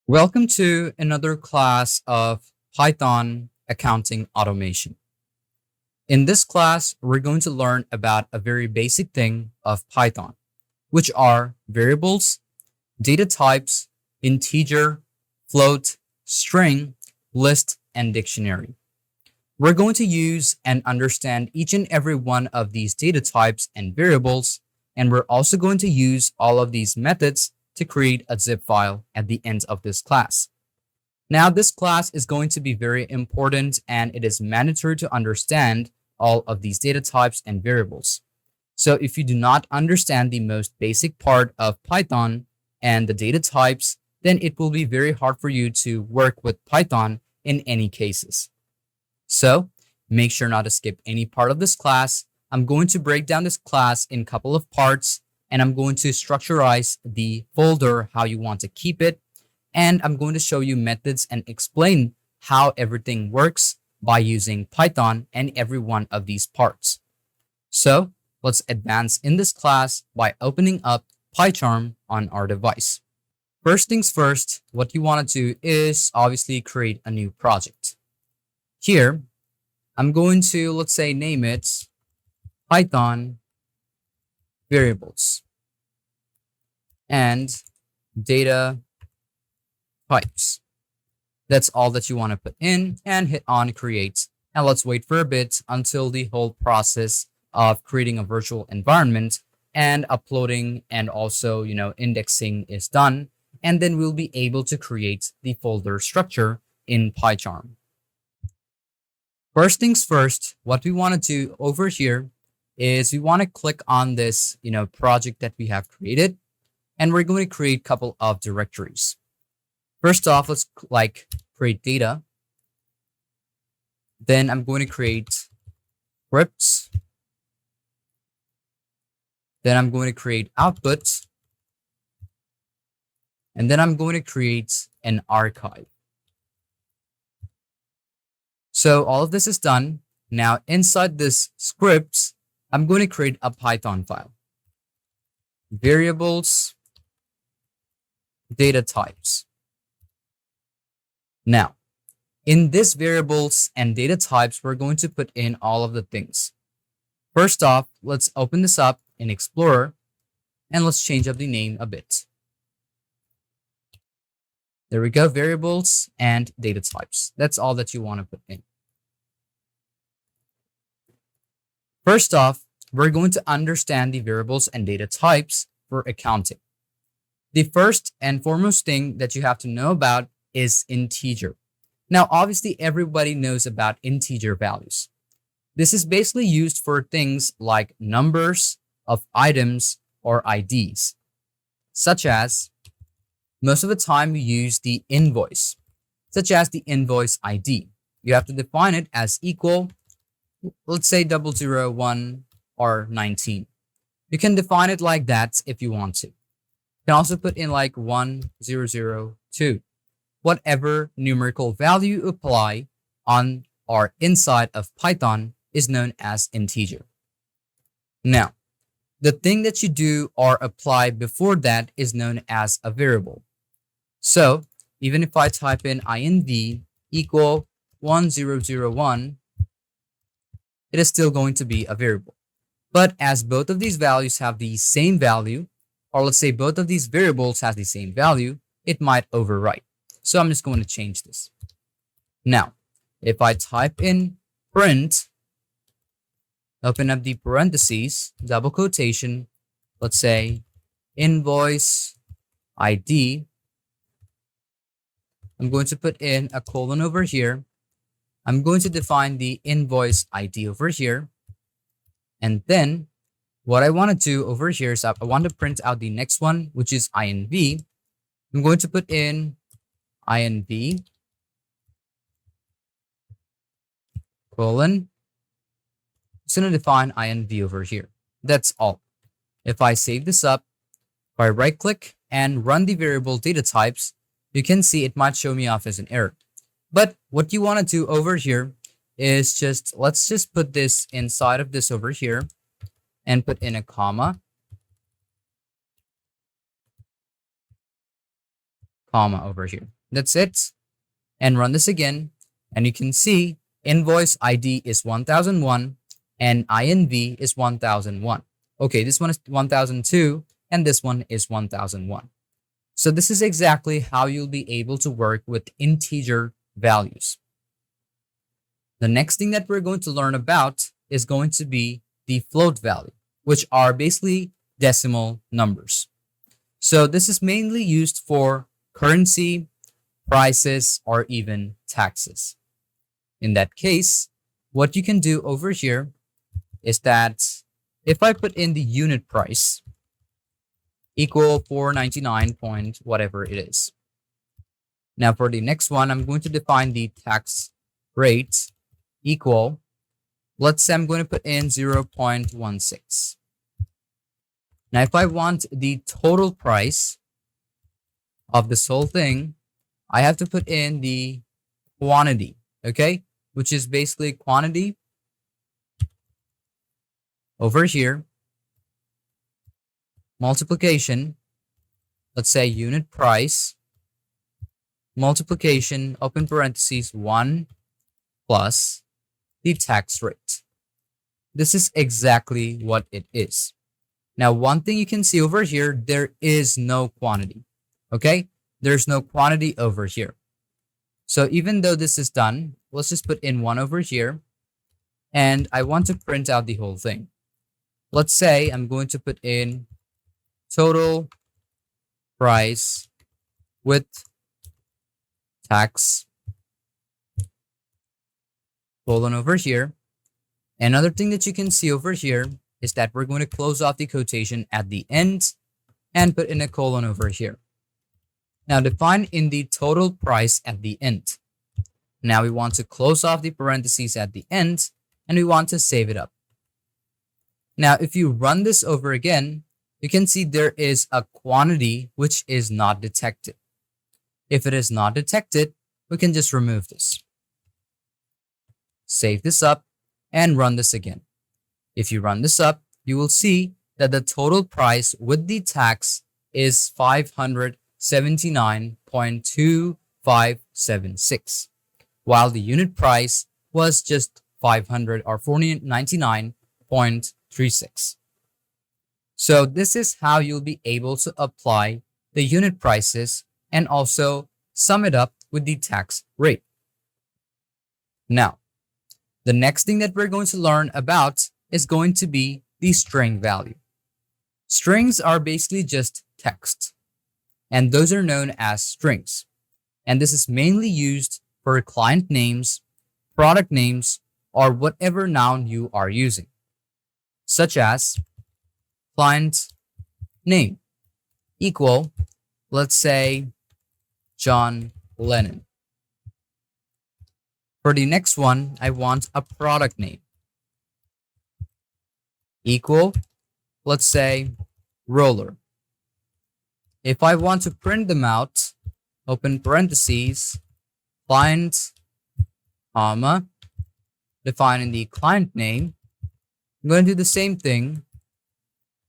Welcome to another class of Python accounting automation. In this class, we're going to learn about a very basic thing of Python, which are variables, data types, integer, float, string, list, and dictionary. We're going to use and understand each and every one of these data types and variables, and we're also going to use all of these methods to create a zip file at the end of this class. Now, this class is going to be very important and it is mandatory to understand all of these data types and variables. So if you do not understand the most basic part of Python and the data types, then it will be very hard for you to work with Python in any cases. So make sure not to skip any part of this class. I'm going to break down this class in a couple of parts, and I'm going to structurize the folder, how you want to keep it. And I'm going to show you methods and explain how everything works by using Python and every one of these parts. So let's advance in this class by opening up PyCharm on our device. First things first, what you want to do is obviously create a new project. Here, I'm going to, let's say, name it Python variables and data types. That's all that you want to put in, and hit on create. And let's wait for a bit until the whole process of creating a virtual environment and uploading and also, indexing is done. And then we'll be able to create the folder structure in PyCharm. First things first, what we want to do over here is we want to click on this, project that we have created, and we're going to create a couple of directories. First off, let's create data. Then I'm going to create scripts. Then I'm going to create output. And then I'm going to create an archive. So all of this is done. Now inside this scripts, I'm going to create a Python file. Variables, data types. Now, in this variables and data types, we're going to put in all of the things. First off, let's open this up in Explorer and let's change up the name a bit. There we go, variables and data types. That's all that you want to put in. First off, we're going to understand the variables and data types for accounting. The first and foremost thing that you have to know about is integer. Now, obviously, everybody knows about integer values. This is basically used for things like numbers of items or IDs, such as most of the time you use the invoice, such as the invoice ID. You have to define it as equal, let's say 001 or 19. You can define it like that if you want to. You can also put in like 1002. Whatever numerical value you apply on or inside of Python is known as integer. Now, the thing that you do or apply before that is known as a variable. So even if I type in inv equal 1001, it is still going to be a variable. But as both of these values have the same value, or let's say both of these variables have the same value, it might overwrite. So I'm just going to change this. Now, if I type in print, open up the parentheses, double quotation, let's say invoice ID, I'm going to put in a colon over here. I'm going to define the invoice ID over here. And then what I want to do over here is I want to print out the next one, which is INV. I'm going to put in INV colon. It's going to define INV over here. That's all. If I save this up, if I right click and run the variable data types, you can see it might show me off as an error. But what you want to do over here is let's just put this inside of this over here and put in a comma, comma over here. That's it. And run this again. And you can see invoice ID is 1001 and INV is 1001. Okay, this one is 1002 and this one is 1001. So this is exactly how you'll be able to work with integer values. The next thing that we're going to learn about is going to be the float value, which are basically decimal numbers. So this is mainly used for currency, prices, or even taxes. In that case, what you can do over here is that if I put in the unit price equal 499 point whatever it is. Now for the next one, I'm going to define the tax rate equal, let's say I'm going to put in 0.16. Now if I want the total price of this whole thing, I have to put in the quantity, okay? Which is basically quantity over here, multiplication, let's say unit price, multiplication, open parentheses, 1 plus the tax rate. This is exactly what it is. Now, one thing you can see over here, there is no quantity, okay? There's no quantity over here. So even though this is done, let's just put in 1 over here, and I want to print out the whole thing. Let's say I'm going to put in total price with tax, colon over here. Another thing that you can see over here is that we're going to close off the quotation at the end and put in a colon over here. Now define in the total price at the end. Now we want to close off the parentheses at the end and we want to save it up. Now if you run this over again, you can see there is a quantity which is not detected. If it is not detected, we can just remove this. Save this up and run this again. If you run this up, you will see that the total price with the tax is 579.2576, while the unit price was just 500 or 499.36. So this is how you'll be able to apply the unit prices and also sum it up with the tax rate. Now, the next thing that we're going to learn about is going to be the string value. Strings are basically just text, and those are known as strings. And this is mainly used for client names, product names, or whatever noun you are using, such as client name equal, let's say, John Lennon. For the next one, I want a product name equal, let's say, roller. If I want to print them out, open parentheses, client, comma, defining the client name. I'm going to do the same thing.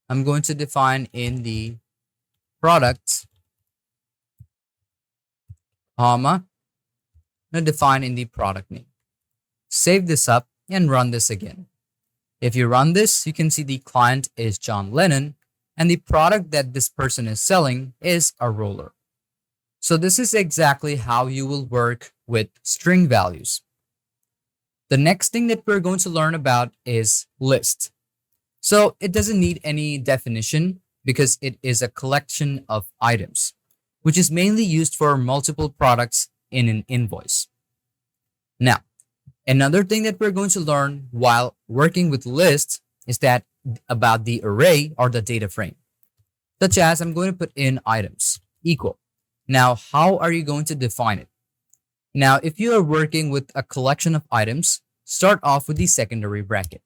I'm going to define in the product, comma, and define in the product name. Save this up and run this again. If you run this, you can see the client is John Lennon and the product that this person is selling is a roller. So this is exactly how you will work with string values. The next thing that we're going to learn about is list. So it doesn't need any definition because it is a collection of items, which is mainly used for multiple products in an invoice. Now, another thing that we're going to learn while working with lists is that about the array or the data frame, such as I'm going to put in items equal. Now, how are you going to define it? Now, if you are working with a collection of items, start off with the secondary bracket.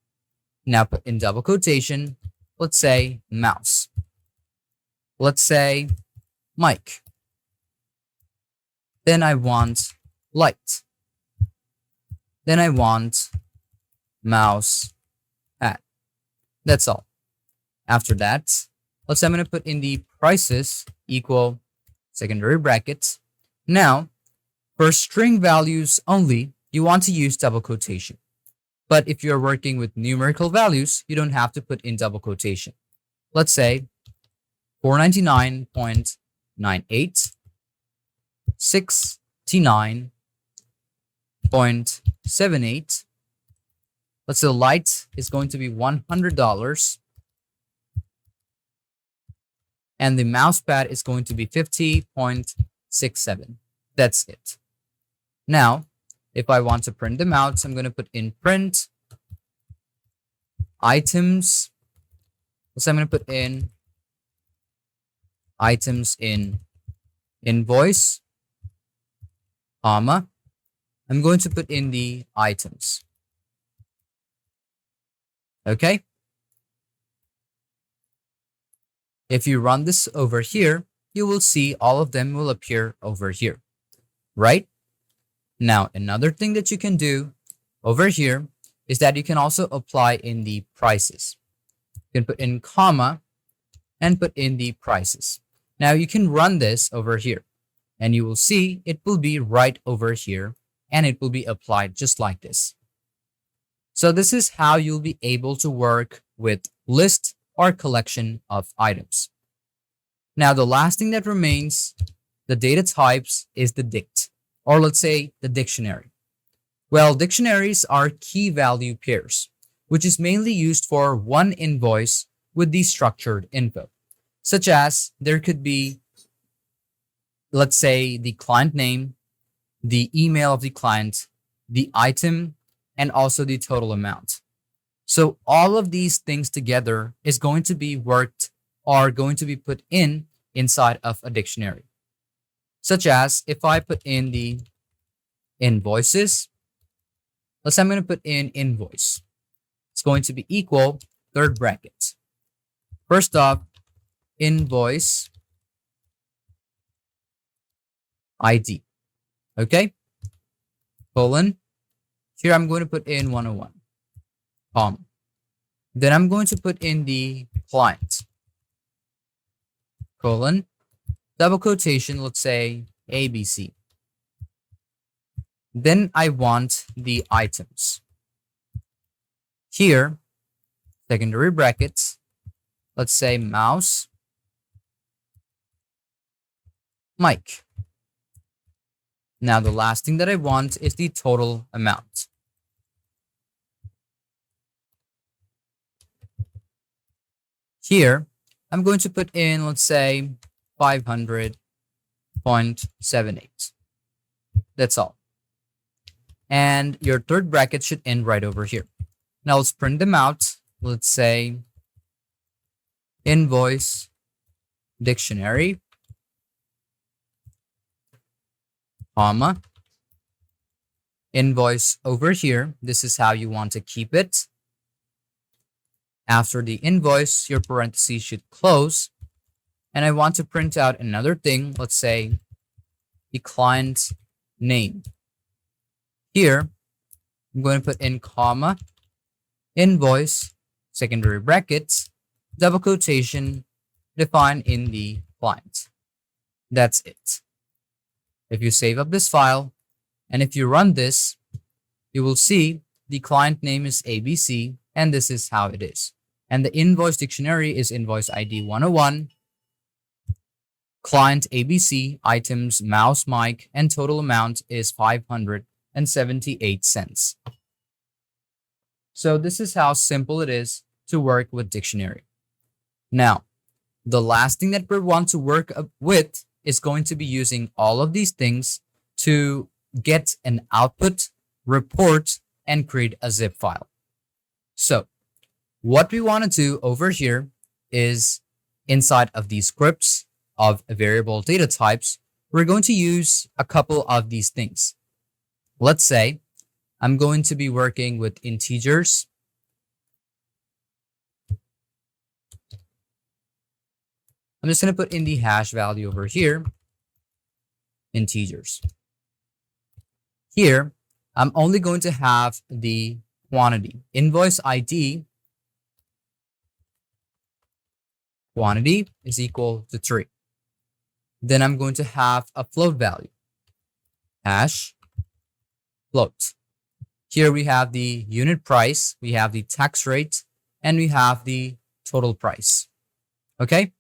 Now put in double quotation, let's say mouse. Let's say mic. Then I want light. Then I want mouse pad. That's all. After that, let's say I'm going to put in the prices equal secondary brackets. Now, for string values only, you want to use double quotation. But if you're working with numerical values, you don't have to put in double quotation. Let's say 499.98, 69.78. Let's say the light is going to be $100. And the mouse pad is going to be 50.67. That's it. Now, if I want to print them out, so I'm going to put in print items. So I'm going to put in items in invoice, comma. I'm going to put in the items. Okay. If you run this over here, you will see all of them will appear over here, right? Now, another thing that you can do over here is that you can also apply in the prices. You can put in comma and put in the prices. Now, you can run this over here and you will see it will be right over here and it will be applied just like this. So this is how you'll be able to work with list or collection of items. Now, the last thing that remains, the data types, is the dict, or let's say the dictionary. Well, dictionaries are key value pairs, which is mainly used for one invoice with the structured info, such as there could be, let's say, the client name, the email of the client, the item, and also the total amount. So all of these things together is going to be worked or going to be put in inside of a dictionary. Such as if I put in the invoices, let's say I'm going to put in invoice. It's going to be equal third bracket. First off, invoice ID. Okay? Colon. Here I'm going to put in 101. Comma. Then I'm going to put in the client. Colon. Double quotation, let's say ABC. Then I want the items. Here, secondary brackets, let's say mouse, mic. Now the last thing that I want is the total amount. Here, I'm going to put in, let's say, 500.78. That's all. And your third bracket should end right over here. Now let's print them out. Let's say invoice dictionary, comma, invoice over here. This is how you want to keep it. After the invoice, your parentheses should close. And I want to print out another thing. Let's say the client name. Here, I'm going to put in comma, invoice, secondary brackets, double quotation, define in the client. That's it. If you save up this file, and if you run this, you will see the client name is ABC, and this is how it is. And the invoice dictionary is invoice ID 101, client ABC, items, mouse, mic, and total amount is 578 cents. So this is how simple it is to work with dictionary. Now, the last thing that we want to work with is going to be using all of these things to get an output, report, and create a zip file. So what we want to do over here is inside of these scripts of variable data types, we're going to use a couple of these things. Let's say I'm going to be working with integers. I'm just going to put in the hash value over here, integers. Here, I'm only going to have the quantity. Invoice ID, quantity is equal to 3. Then I'm going to have a float value, hash float. Here we have the unit price, we have the tax rate, and we have the total price. Okay,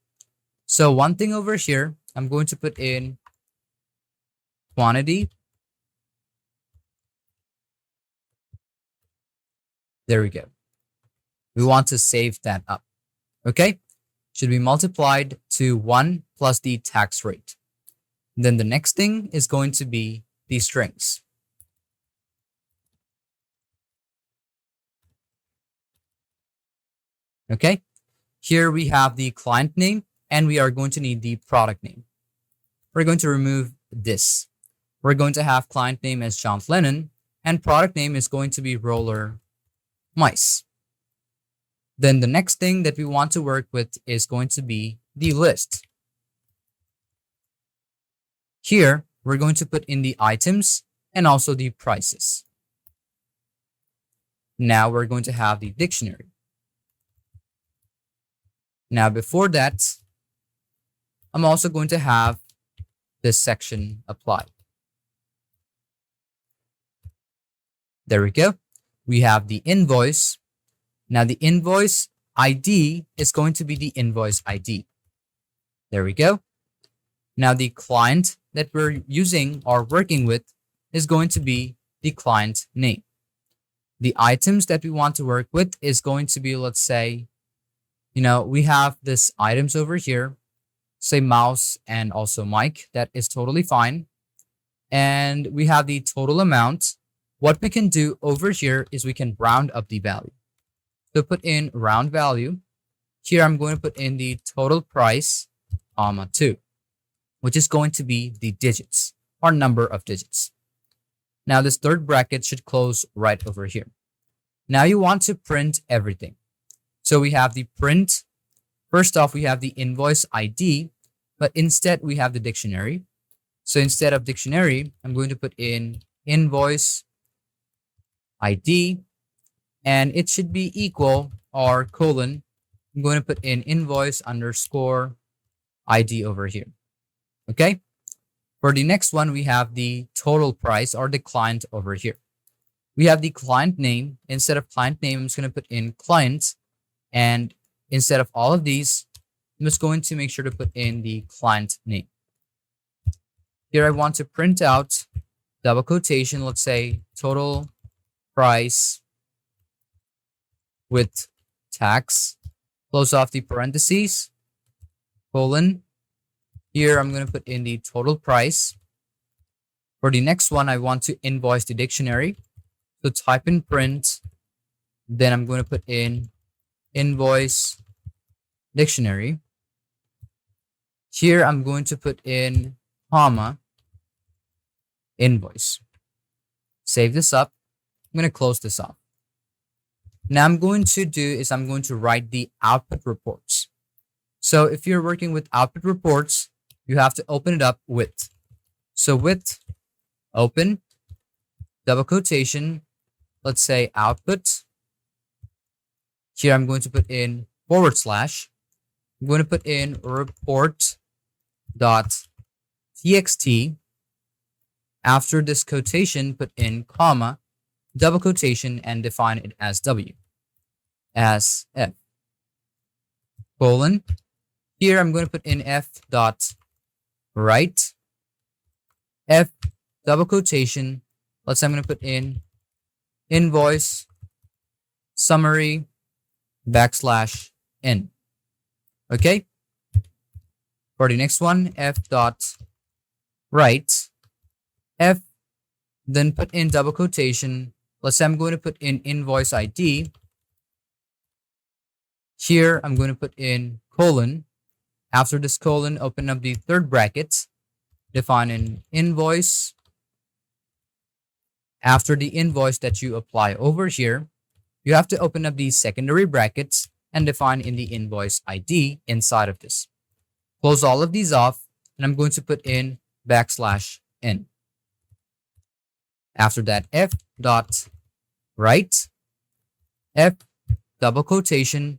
so one thing over here, I'm going to put in quantity. There we go. We want to save that up. Okay, should be multiplied to 1 plus the tax rate. Then the next thing is going to be the strings. Okay, here we have the client name and we are going to need the product name. We're going to remove this. We're going to have client name as John Lennon and product name is going to be roller mice. Then the next thing that we want to work with is going to be the list. Here, we're going to put in the items and also the prices. Now we're going to have the dictionary. Now before that, I'm also going to have this section applied. There we go. We have the invoice. Now the invoice ID is going to be the invoice ID. There we go. Now the client that we're using or working with is going to be the client name. The items that we want to work with is going to be, let's say, we have this items over here, say mouse and also mic. That is totally fine. And we have the total amount. What we can do over here is we can round up the value. So put in round value. Here I'm going to put in the total price, comma 2, which is going to be the digits or number of digits. Now this third bracket should close right over here. Now you want to print everything. So we have the print. First off, we have the invoice ID, but instead we have the dictionary. So instead of dictionary, I'm going to put in invoice ID, and it should be equal or colon. I'm going to put in invoice underscore ID over here. Okay. For the next one, we have the total price or the client over here. We have the client name. Instead of client name, I'm just going to put in client. And instead of all of these, I'm just going to make sure to put in the client name. Here I want to print out double quotation, let's say total price with tax, close off the parentheses, colon. Here I'm going to put in the total price. For the next one, I want to invoice the dictionary. So type in print, then I'm going to put in invoice dictionary. Here I'm going to put in comma invoice. Save this up. I'm going to close this off. Now I'm going to do is I'm going to write the output reports. So if you're working with output reports, you have to open it up with. So with open double quotation, let's say output. Here I'm going to put in / I'm going to put in report.txt. After this quotation, put in comma, double quotation, and define it as W, as F, colon. Here I'm going to put in F.write, F, double quotation. Let's say I'm going to put in invoice summary \n. Okay. For the next one, F.write, F, then put in double quotation. Let's say I'm going to put in invoice ID. Here I'm going to put in colon. After this colon, open up the third bracket, define an invoice. After the invoice that you apply over here, you have to open up these secondary brackets and define in the invoice ID inside of this. Close all of these off, and I'm going to put in \n. After that, F.write, F, double quotation.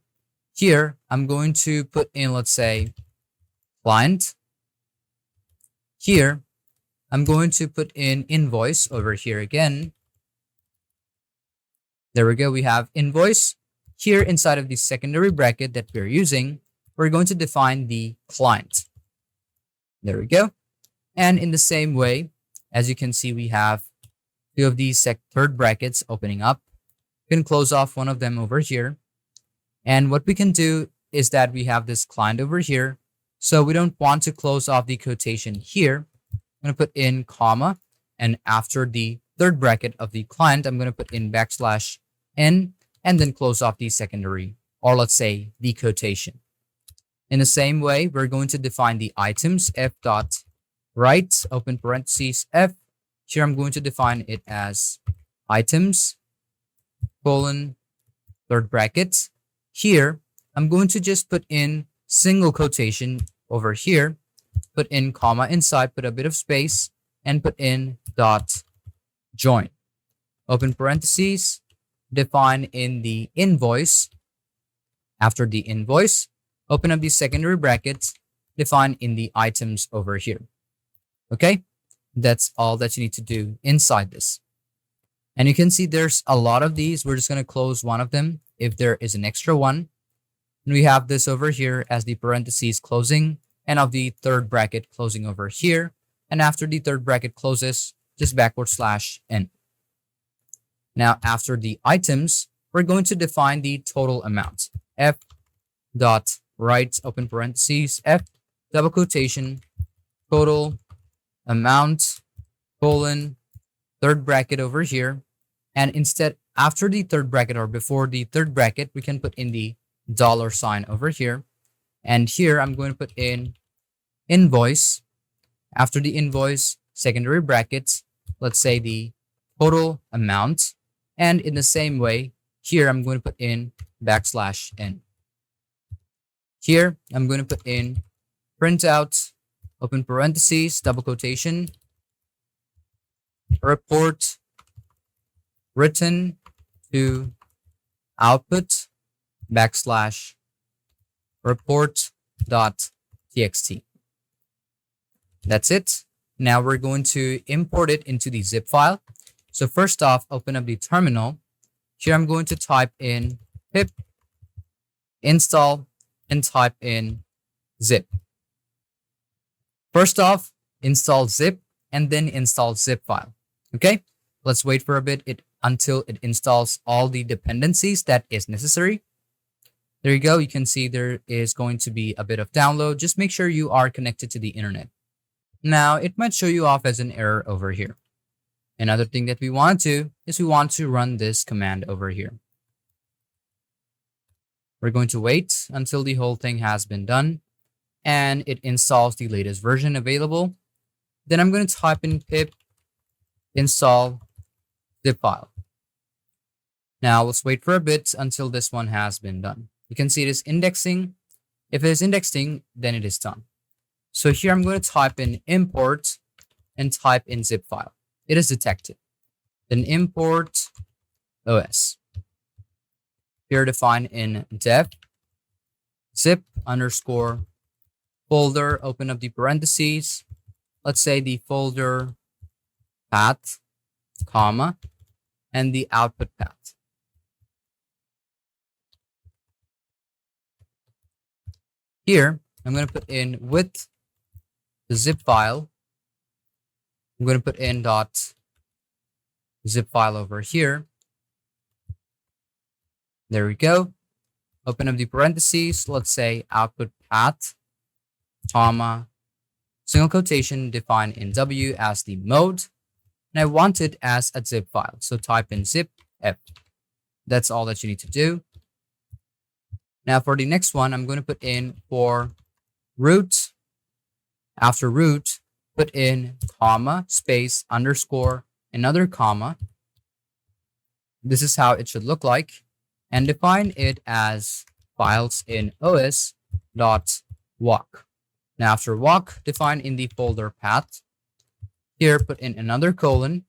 Here, I'm going to put in, let's say, client. Here, I'm going to put in invoice over here again. There we go. We have invoice. Here inside of the secondary bracket that we're using, we're going to define the client. There we go. And in the same way, as you can see, we have two of these third brackets opening up. We can close off one of them over here. And what we can do is that we have this client over here. So we don't want to close off the quotation here. I'm going to put in comma, and after the third bracket of the client, I'm going to put in \n and then close off the secondary, or let's say the quotation. In the same way, we're going to define the items f.write, open parentheses, f. Here I'm going to define it as items, colon, third bracket. Here, I'm going to just put in single quotation over here, put in comma inside, put a bit of space, and put in dot join. Open parentheses, define in the invoice. After the invoice, open up the secondary brackets, define in the items over here. Okay, that's all that you need to do inside this. And you can see there's a lot of these. We're just going to close one of them if there is an extra one. And we have this over here as the parentheses closing, and of the third bracket closing over here. And after the third bracket closes, just \n. Now, after the items, we're going to define the total amount. f.write, open parentheses, f, double quotation, total amount, colon, third bracket over here. And instead, after the third bracket or before the third bracket, we can put in the $sign over here. And here, I'm going to put in invoice. After the invoice, secondary brackets, let's say the total amount. And in the same way, here I'm going to put in \n. Here, I'm going to put in printout, open parentheses, double quotation, report written to output \report.txt. That's it. Now we're going to import it into the zip file. So first off, open up the terminal. Here I'm going to type in pip install and type in zip. First off, install zip and then install zip file. Okay, let's wait for a bit until it installs all the dependencies that is necessary. There you go. You can see there is going to be a bit of download. Just make sure you are connected to the internet. Now, it might show you off as an error over here. Another thing that we want to do is we want to run this command over here. We're going to wait until the whole thing has been done and it installs the latest version available. Then I'm going to type in pip install zip file. Now let's wait for a bit until this one has been done. You can see it is indexing. If it is indexing, then it is done. So here I'm going to type in import and type in zip file. It is detected. Then import OS. Here define in dev zip underscore folder, open up the parentheses. Let's say the folder path, comma, and the output path. Here, I'm going to put in with the zip file. I'm going to put in .zip file over here. There we go. Open up the parentheses. Let's say output path, comma, single quotation, define in W as the mode. And I want it as a zip file. So type in zip f. That's all that you need to do. Now for the next one, I'm going to put in for root. After root, put in comma, space, underscore, another comma. This is how it should look like. And define it as files in os.walk. Now after walk, define in the folder path. Here, put in another colon,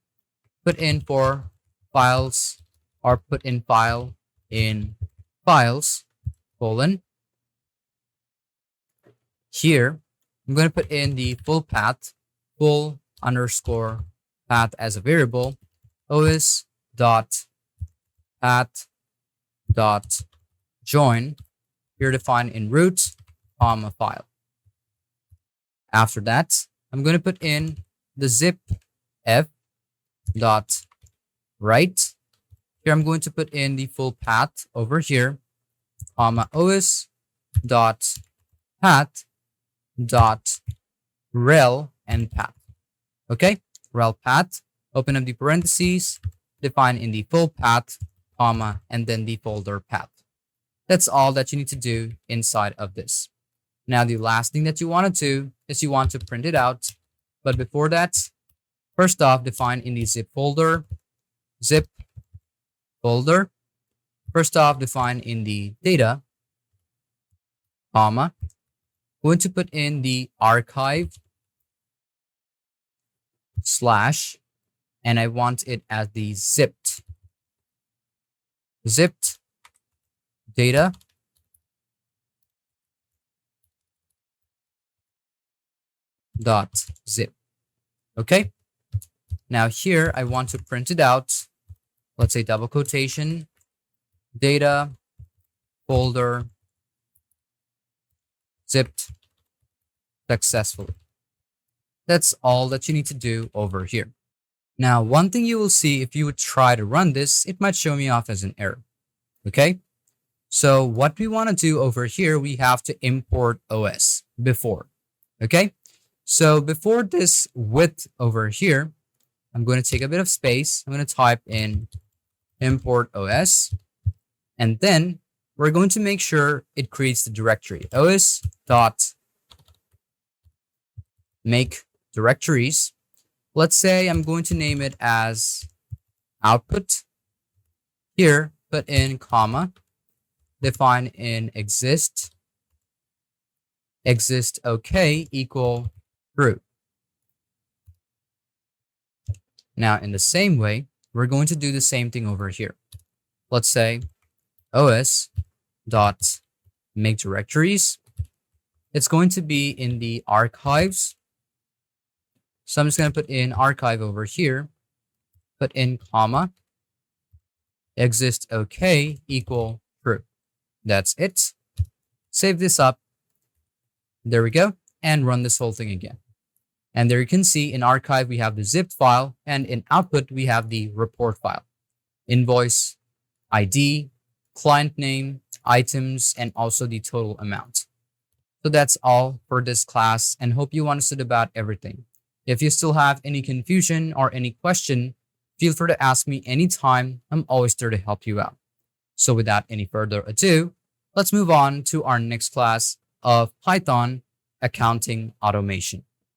put in for files, or put in file in files, colon. Here, I'm going to put in the full path, full underscore path as a variable, os dot path dot join, here defined in root, comma file. After that, I'm going to put in the zip f dot write. Here I'm going to put in the full path over here, comma os dot path dot rel and path. Okay, rel path, open up the parentheses, define in the full path, comma, and then the folder path. That's all that you need to do inside of this. Now, the last thing that you want to do is you want to print it out. But before that, first off, define in the zip folder, zip folder. First off, define in the data, comma, going to put in the archive slash, and I want it as the zipped data dot zip. Okay, now here I want to print it out. Let's say double quotation, data folder zipped successfully. That's all that you need to do over here. Now, one thing you will see if you would try to run this, it might show me off as an error. Okay, so what we want to do over here, we have to import OS before. Okay, so before this width over here, I'm going to take a bit of space. I'm going to type in import OS, and then we're going to make sure it creates the directory os dot make directories. Let's say I'm going to name it as output. Here, put in comma, define in exist okay equal true. Now, in the same way, we're going to do the same thing over here. Let's say os dot make directories. It's going to be in the archives. So I'm just going to put in archive over here, put in comma, exist okay equal true. That's it. Save this up. There we go. And run this whole thing again. And there you can see in archive, we have the zipped file, and in output, we have the report file, invoice, ID, client name, items, and also the total amount. So that's all for this class, and hope you understood about everything. If you still have any confusion or any question, feel free to ask me anytime. I'm always there to help you out. So without any further ado, let's move on to our next class of Python accounting automation.